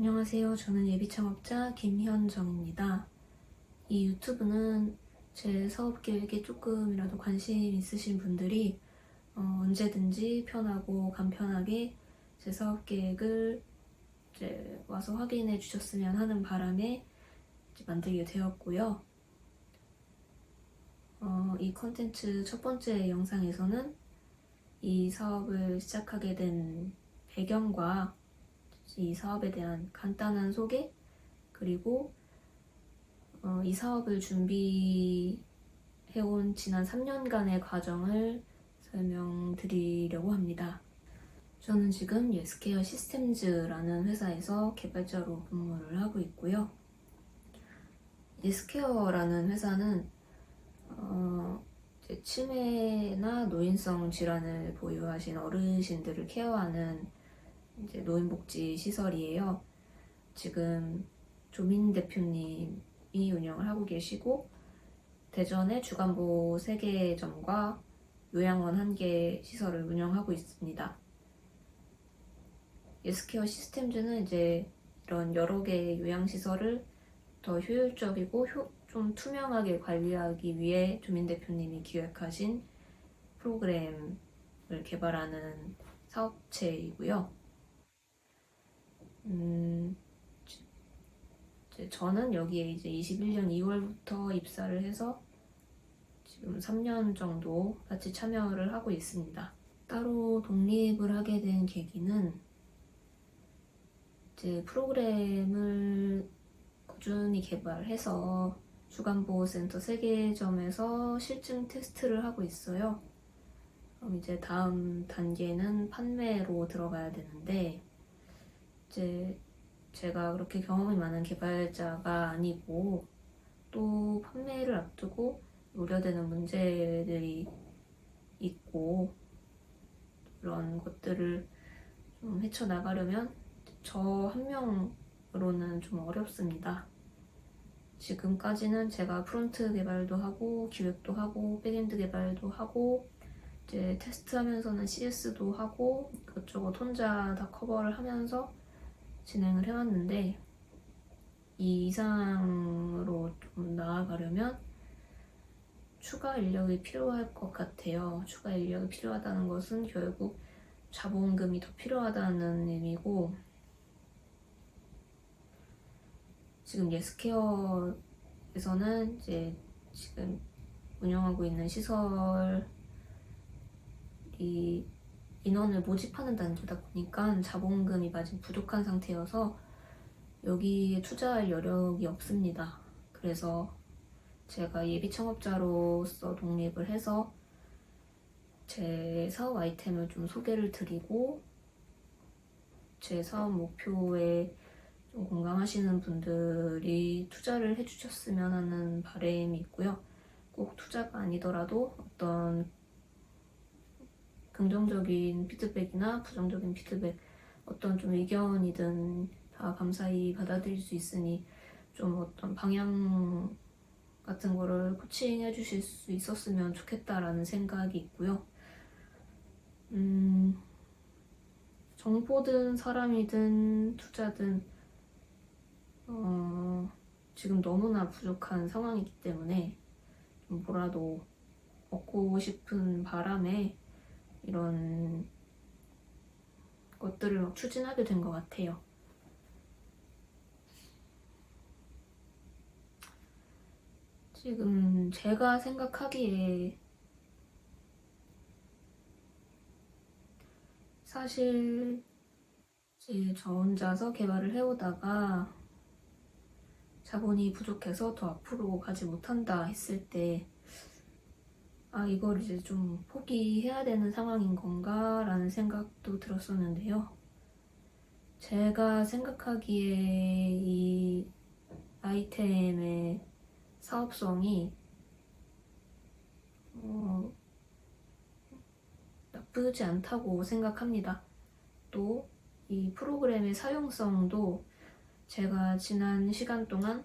안녕하세요. 저는 예비창업자 김현정입니다. 이 유튜브는 제 사업 계획에 조금이라도 관심 있으신 분들이 언제든지 편하고 간편하게 제 사업 계획을 이제 와서 확인해 주셨으면 하는 바람에 이제 만들게 되었고요. 이 컨텐츠 첫 번째 영상에서는 이 사업을 시작하게 된 배경과 이 사업에 대한 간단한 소개, 그리고 이 사업을 준비해온 지난 3년간의 과정을 설명드리려고 합니다. 저는 지금 예스케어 시스템즈라는 회사에서 개발자로 근무를 하고 있고요. 예스케어라는 회사는 치매나 노인성 질환을 보유하신 어르신들을 케어하는 이제 노인복지 시설이에요. 지금 조민 대표님이 운영을 하고 계시고, 대전에 주간보 3개점과 요양원 1개 시설을 운영하고 있습니다. 예스케어 시스템즈는 이제 이런 여러 개의 요양시설을 더 효율적이고 좀 투명하게 관리하기 위해 조민 대표님이 기획하신 프로그램을 개발하는 사업체이고요. 저는 여기에 이제 21년 2월부터 입사를 해서 지금 3년 정도 같이 참여를 하고 있습니다. 따로 독립을 하게 된 계기는 이제 프로그램을 꾸준히 개발해서 주간보호센터 3개점에서 실증 테스트를 하고 있어요. 그럼 이제 다음 단계는 판매로 들어가야 되는데, 이제 제가 그렇게 경험이 많은 개발자가 아니고, 또 판매를 앞두고 우려되는 문제들이 있고, 그런 것들을 좀 헤쳐나가려면 저 한 명으로는 좀 어렵습니다. 지금까지는 제가 프론트 개발도 하고, 기획도 하고, 백엔드 개발도 하고, 이제 테스트하면서는 CS도 하고, 이것저것 혼자 다 커버를 하면서 진행을 해왔는데, 이 이상으로 좀 나아가려면 추가 인력이 필요할 것 같아요. 추가 인력이 필요하다는 것은 결국 자본금이 더 필요하다는 의미고, 지금 예스케어에서는 이제 지금 운영하고 있는 시설이 인원을 모집하는 단계다 보니까 자본금이 아직 부족한 상태여서 여기에 투자할 여력이 없습니다. 그래서 제가 예비 창업자로서 독립을 해서 제 사업 아이템을 좀 소개를 드리고, 제 사업 목표에 좀 공감하시는 분들이 투자를 해주셨으면 하는 바람이 있고요. 꼭 투자가 아니더라도 어떤 긍정적인 피드백이나 부정적인 피드백, 어떤 좀 의견이든 다 감사히 받아들일 수 있으니 좀 어떤 방향 같은 거를 코칭해 주실 수 있었으면 좋겠다라는 생각이 있고요. 정보든 사람이든 투자든 지금 너무나 부족한 상황이기 때문에 좀 뭐라도 얻고 싶은 바람에 이런 것들을 추진하게 된 것 같아요. 지금 제가 생각하기에 사실 이제 저 혼자서 개발을 해오다가 자본이 부족해서 더 앞으로 가지 못한다 했을 때, 이걸 이제 좀 포기해야 되는 상황인 건가 라는 생각도 들었었는데요. 제가 생각하기에 이 아이템의 사업성이 나쁘지 않다고 생각합니다. 또 이 프로그램의 사용성도 제가 지난 시간 동안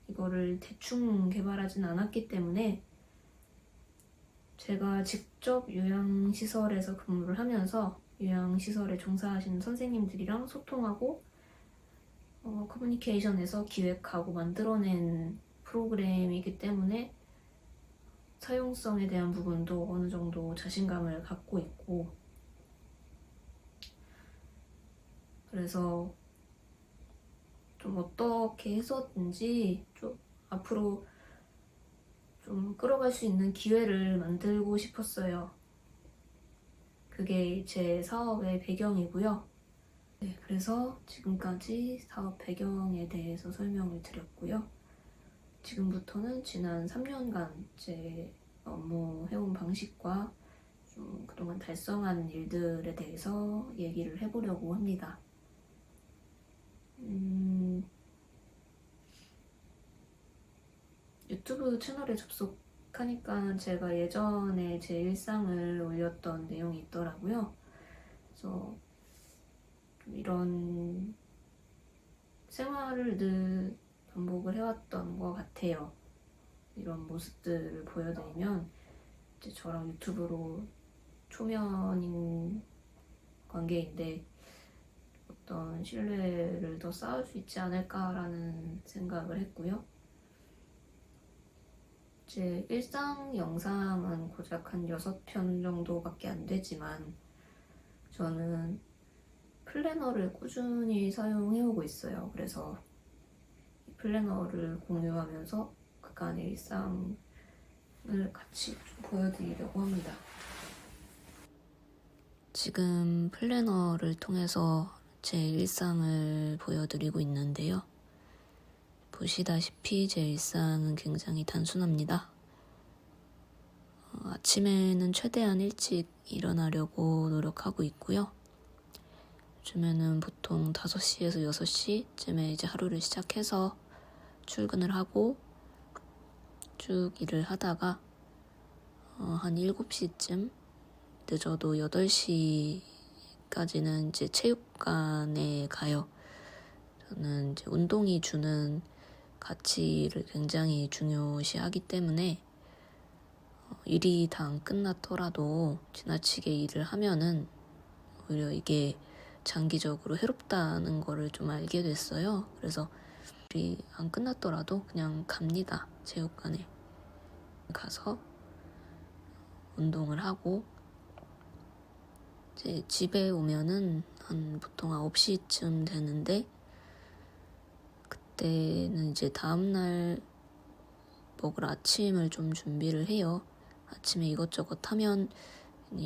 이거를 대충 개발하진 않았기 때문에, 제가 직접 요양시설에서 근무를 하면서 요양시설에 종사하시는 선생님들이랑 소통하고, 커뮤니케이션에서 기획하고 만들어낸 프로그램이기 때문에 사용성에 대한 부분도 어느 정도 자신감을 갖고 있고, 그래서 좀 어떻게 해서든지 좀 앞으로 좀 끌어갈 수 있는 기회를 만들고 싶었어요. 그게 제 사업의 배경이고요. 네, 그래서 지금까지 사업 배경에 대해서 설명을 드렸고요. 지금부터는 지난 3년간 제 업무 해온 방식과 좀 그동안 달성한 일들에 대해서 얘기를 해보려고 합니다. 유튜브 채널에 접속하니까 제가 예전에 제 일상을 올렸던 내용이 있더라고요. 그래서 좀 이런 생활을 늘 반복을 해왔던 것 같아요. 이런 모습들을 보여드리면 이제 저랑 유튜브로 초면인 관계인데 어떤 신뢰를 더 쌓을 수 있지 않을까라는 생각을 했고요. 제 일상 영상은 고작 한 6편 정도밖에 안 되지만 저는 플래너를 꾸준히 사용해오고 있어요. 그래서 이 플래너를 공유하면서 그간의 일상을 같이 좀 보여드리려고 합니다. 지금 플래너를 통해서 제 일상을 보여드리고 있는데요. 보시다시피 제 일상은 굉장히 단순합니다. 아침에는 최대한 일찍 일어나려고 노력하고 있고요. 요즘에는 보통 5시에서 6시쯤에 이제 하루를 시작해서 출근을 하고 쭉 일을 하다가 한 7시쯤 늦어도 8시까지는 이제 체육관에 가요. 저는 이제 운동이 주는 가치를 굉장히 중요시하기 때문에 일이 다 안 끝났더라도 지나치게 일을 하면은 오히려 이게 장기적으로 해롭다는 거를 좀 알게 됐어요. 그래서 일이 안 끝났더라도 그냥 갑니다. 체육관에 가서 운동을 하고 이제 집에 오면은 한 보통 9시쯤 되는데 그때는 이제 다음날 먹을 아침을 좀 준비를 해요. 아침에 이것저것 하면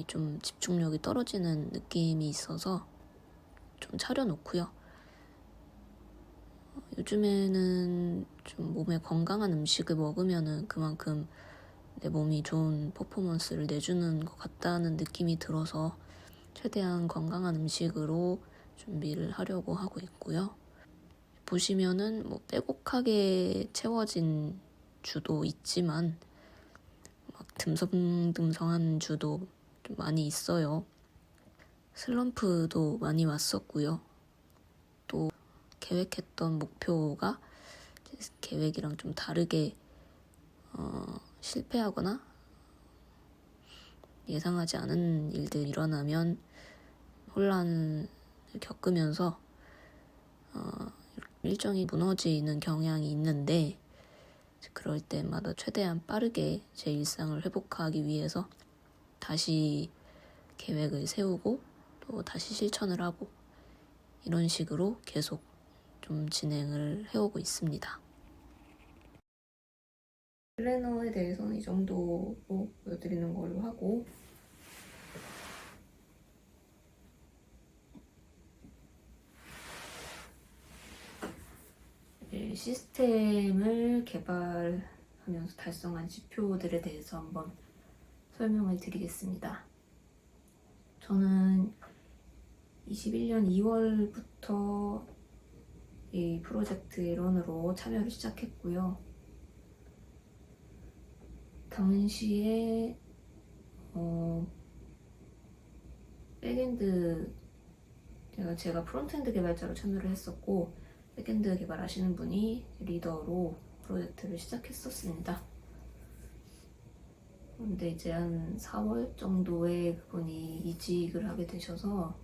좀 집중력이 떨어지는 느낌이 있어서 좀 차려놓고요. 요즘에는 좀 몸에 건강한 음식을 먹으면은 그만큼 내 몸이 좋은 퍼포먼스를 내주는 것 같다는 느낌이 들어서 최대한 건강한 음식으로 준비를 하려고 하고 있고요. 보시면은 뭐 빼곡하게 채워진 주도 있지만 막 듬성듬성한 주도 좀 많이 있어요. 슬럼프도 많이 왔었고요. 또 계획했던 목표가 계획이랑 좀 다르게 실패하거나 예상하지 않은 일들이 일어나면 혼란을 겪으면서 일정이 무너지는 경향이 있는데 그럴 때마다 최대한 빠르게 제 일상을 회복하기 위해서 다시 계획을 세우고 또 다시 실천을 하고 이런 식으로 계속 좀 진행을 해오고 있습니다. 플래너에 대해서는 이 정도로 보여드리는 걸로 하고 시스템을 개발하면서 달성한 지표들에 대해서 한번 설명을 드리겠습니다. 저는 21년 2월부터 이 프로젝트 일원으로 참여를 시작했고요. 당시에 백엔드 제가 프론트엔드 개발자로 참여를 했었고 백엔드 개발하시는 분이 리더로 프로젝트를 시작했었습니다. 근데 이제 한 4월 정도에 그분이 이직을 하게 되셔서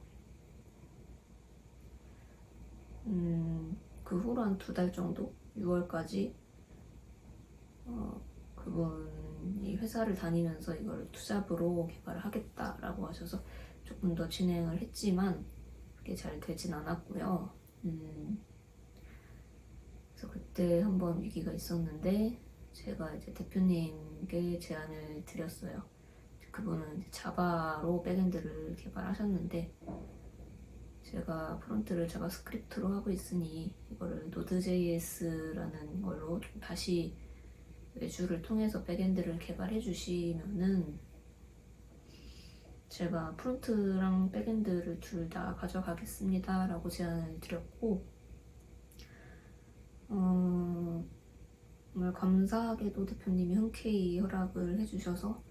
후로 한 2달 정도, 6월까지 그분이 회사를 다니면서 이걸 투잡으로 개발을 하겠다라고 하셔서 조금 더 진행을 했지만 그게 잘 되진 않았고요. 그래서 그때 한번 위기가 있었는데 제가 이제 대표님께 제안을 드렸어요. 그분은 이제 자바로 백엔드를 개발하셨는데 제가 프론트를 자바스크립트로 하고 있으니 이거를 노드.js라는 걸로 좀 다시 외주를 통해서 백엔드를 개발해 주시면은 제가 프론트랑 백엔드를 둘 다 가져가겠습니다 라고 제안을 드렸고 정말 감사하게도 대표님이 흔쾌히 허락을 해주셔서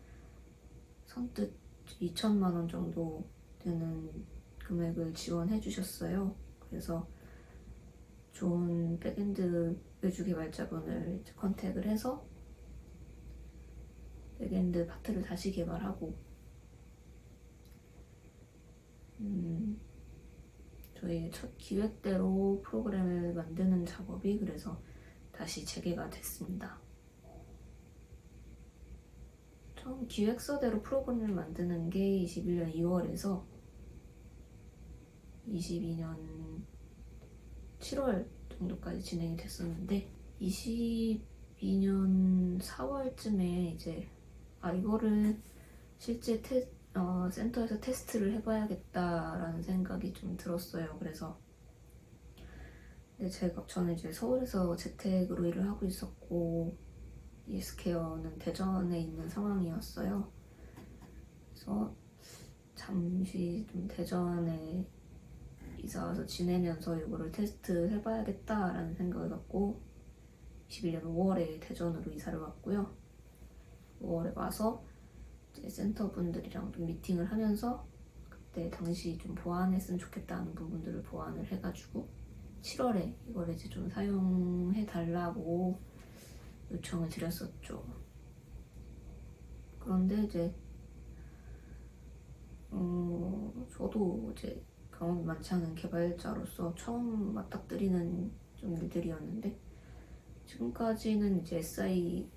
선뜻 2천만 원 정도 되는 금액을 지원해 주셨어요. 그래서 좋은 백엔드 외주 개발자분을 컨택을 해서 백엔드 파트를 다시 개발하고 저희의 첫 기획대로 프로그램을 만드는 작업이 그래서 다시 재개가 됐습니다. 처음 기획서대로 프로그램을 만드는 게 21년 2월에서 22년 7월 정도까지 진행이 됐었는데 22년 4월쯤에 이제 이거를 실제 센터에서 테스트를 해봐야겠다라는 생각이 좀 들었어요. 그래서 저는 이제 서울에서 재택으로 일을 하고 있었고 이스케어는 대전에 있는 상황이었어요. 그래서 잠시 좀 대전에 이사 와서 지내면서 이거를 테스트 해봐야겠다라는 생각을 갖고 21년 5월에 대전으로 이사를 왔고요. 5월에 와서 이제 센터 분들이랑 좀 미팅을 하면서 그때 당시 좀 보완했으면 좋겠다는 부분들을 보완을 해가지고 7월에 이걸 이제 좀 사용해 달라고 요청을 드렸었죠. 그런데 이제 저도 이제 경험이 많지 않은 개발자로서 처음 맞닥뜨리는 좀 일들이었는데 지금까지는 이제 SI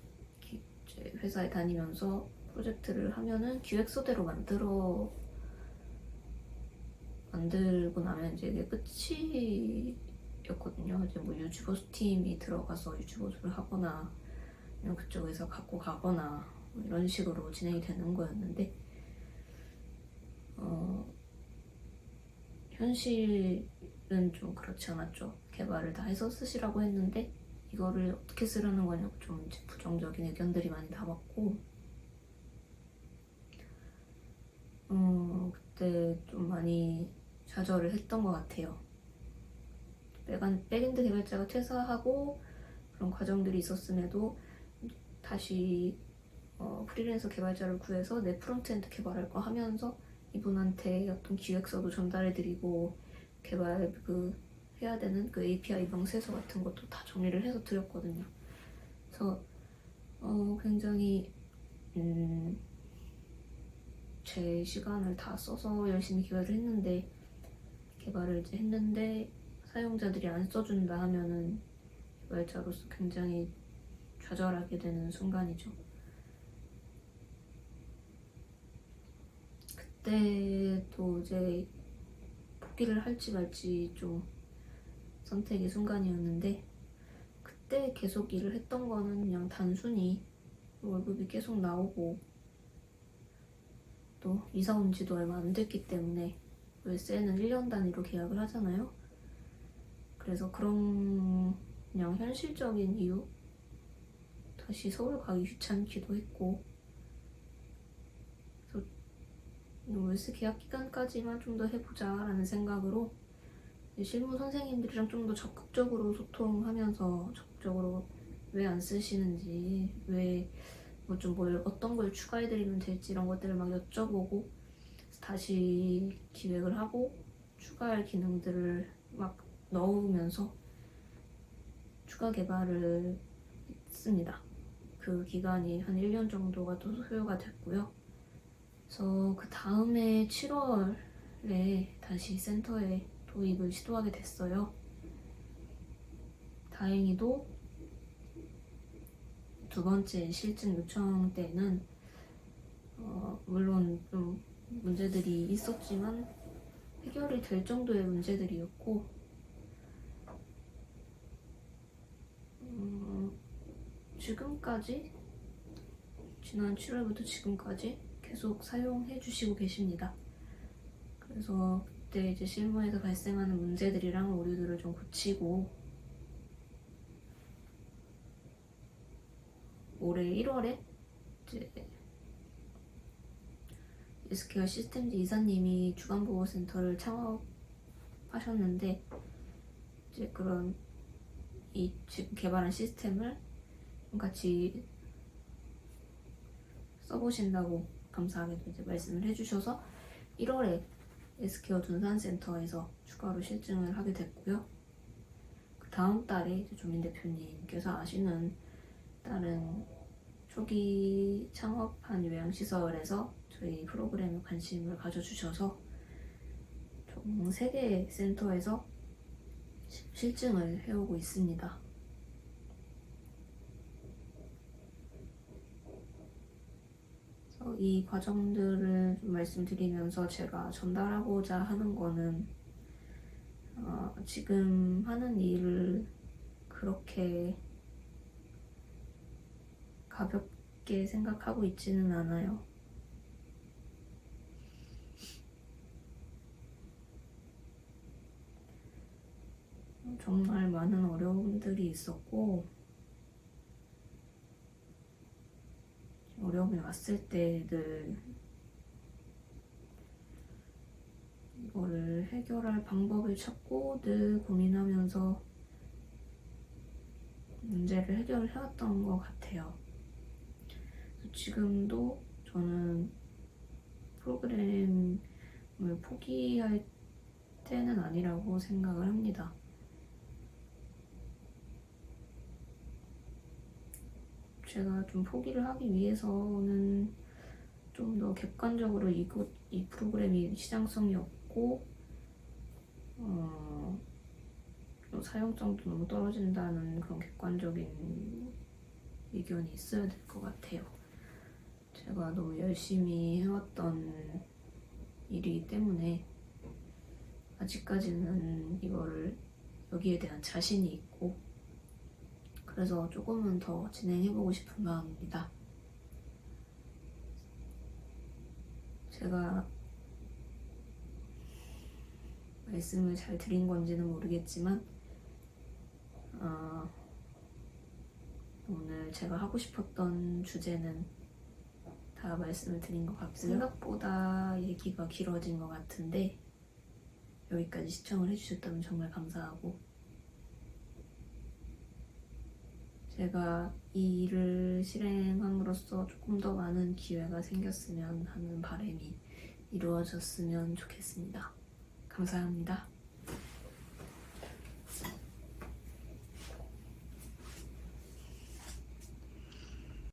회사에 다니면서 프로젝트를 하면은 기획서대로 만들고 나면 이제 이게 끝이었거든요. 이제 뭐 유즈보스 팀이 들어가서 유즈보스를 하거나 아니면 그쪽에서 갖고 가거나 뭐 이런 식으로 진행이 되는 거였는데 현실은 좀 그렇지 않았죠. 개발을 다 해서 쓰시라고 했는데 이거를 어떻게 쓰라는 거냐고 좀 부정적인 의견들이 많이 나왔고 그때 좀 많이 좌절을 했던 것 같아요. 백엔드 개발자가 퇴사하고 그런 과정들이 있었음에도 다시 프리랜서 개발자를 구해서 내 프론트엔드 개발할 거 하면서 이분한테 어떤 기획서도 전달해드리고 개발 해야 되는 그 API 명세서 같은 것도 다 정리를 해서 드렸거든요. 그래서 굉장히 제 시간을 다 써서 열심히 개발을 이제 했는데 사용자들이 안 써준다 하면은 개발자로서 굉장히 좌절하게 되는 순간이죠. 그때도 이제 포기를 할지 말지 좀 선택의 순간이었는데 그때 계속 일을 했던 거는 그냥 단순히 월급이 계속 나오고 또 이사 온 지도 얼마 안 됐기 때문에 월세는 1년 단위로 계약을 하잖아요. 그래서 그런 그냥 현실적인 이유 다시 서울 가기 귀찮기도 했고 그래서 월세 계약 기간까지만 좀 더 해보자 라는 생각으로 실무 선생님들이랑 좀 더 적극적으로 소통하면서 적극적으로 왜 안 쓰시는지 왜 뭐 좀 어떤 걸 추가해드리면 될지 이런 것들을 막 여쭤보고 다시 기획을 하고 추가할 기능들을 막 넣으면서 추가 개발을 했습니다. 그 기간이 한 1년 정도가 또 소요가 됐고요. 그래서 그 다음에 7월에 다시 센터에 도입을 시도하게 됐어요. 다행히도 두 번째 실증 요청 때는 물론 좀 문제들이 있었지만 해결이 될 정도의 문제들이었고 지금까지 지난 7월부터 지금까지 계속 사용해 주시고 계십니다. 그래서 그때 이제 실무에서 발생하는 문제들이랑 오류들을 좀 고치고 올해 1월에 이제 SKR 시스템즈 이사님이 주간보호센터를 창업하셨는데 이제 그런 이 지금 개발한 시스템을 같이 써보신다고 감사하게도 이제 말씀을 해주셔서 1월에 SKR 둔산센터에서 추가로 실증을 하게 됐고요. 그 다음 달에 이제 조민 대표님께서 아시는 다른 초기 창업한 요양시설에서 저희 프로그램에 관심을 가져주셔서 총 3개의 센터에서 실증을 해오고 있습니다. 그래서 이 과정들을 좀 말씀드리면서 제가 전달하고자 하는 거는 지금 하는 일을 그렇게 가볍게 생각하고 있지는 않아요. 정말 많은 어려움들이 있었고 어려움이 왔을 때 늘 이거를 해결할 방법을 찾고 늘 고민하면서 문제를 해결해왔던 것 같아요. 지금도 저는 프로그램을 포기할 때는 아니라고 생각을 합니다. 제가 좀 포기를 하기 위해서는 좀 더 객관적으로 이 프로그램이 시장성이 없고 좀 사용성도 너무 떨어진다는 그런 객관적인 의견이 있어야 될 것 같아요. 제가 너무 열심히 해왔던 일이기 때문에 아직까지는 이거를 여기에 대한 자신이 있고 그래서 조금은 더 진행해보고 싶은 마음입니다. 제가 말씀을 잘 드린 건지는 모르겠지만 오늘 제가 하고 싶었던 주제는 다 말씀을 드린 것 같고 생각보다 얘기가 길어진 것 같은데 여기까지 시청을 해주셨다면 정말 감사하고 제가 이 일을 실행함으로써 조금 더 많은 기회가 생겼으면 하는 바람이 이루어졌으면 좋겠습니다. 감사합니다.